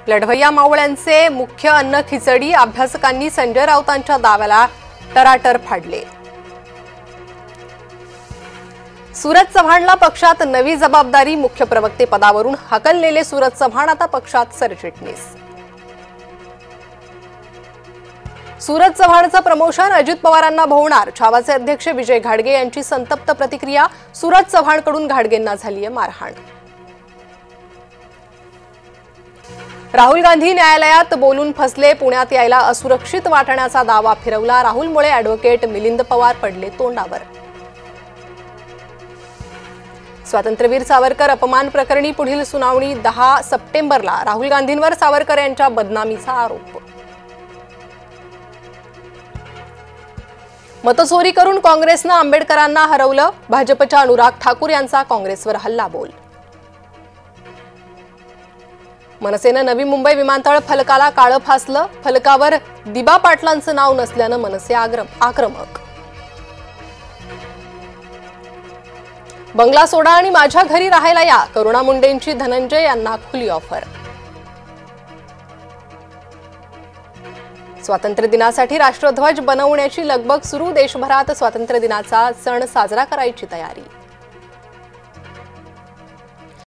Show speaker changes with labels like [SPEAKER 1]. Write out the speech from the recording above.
[SPEAKER 1] लढवय्या मावळ्यांचे मुख्य अन्न खिचडी, अभ्यासकांनी संजय राऊतांच्या दाव्याला टराटर फाडले। सूरज चव्हाणला पक्षात नवी जबाबदारी, मुख्य प्रवक्ते पदावरून हकललेले सूरज चव्हाण आता पक्षात सरचिटणीस। सूरज चव्हाणचं प्रमोशन अजित पवारांना भोवणार, छावाचे अध्यक्ष विजय घाडगे यांची संतप्त प्रतिक्रिया, सूरज चव्हाणकडून घाडगेंना झालीय मारहाण। राहुल गांधी न्यायालयात बोलून फसले, पुण्यात यायला असुरक्षित वाटण्याचा दावा फिरवला, राहुलमुळे ॲडव्होकेट मिलिंद पवार पडले तोंडावर। स्वातंत्र्यवीर सावरकर अपमान प्रकरणी पुढील सुनावणी 10 सप्टेंबरला, राहुल गांधींवर सावरकर यांच्या बदनामीचा आरोप। मतचोरी करून काँग्रेसनं आंबेडकरांना हरवलं, भाजपच्या अनुराग ठाकूर यांचा काँग्रेसवर हल्लाबोल। मनसेनं नवी मुंबई विमानतळ फलकाला काळं फासलं, फलकावर दिबा पाटलांचं नाव नसल्यानं मनसे आक्रमक। बंगला सोडा आणि माझ्या घरी राहायला या, करुणा मुंडेंची धनंजय यांना खुली ऑफर। स्वातंत्र्य दिनासाठी राष्ट्रध्वज बनवण्याची लगबग सुरू, देशभरात स्वातंत्र्य दिनाचा सण साजरा करायची तयारी।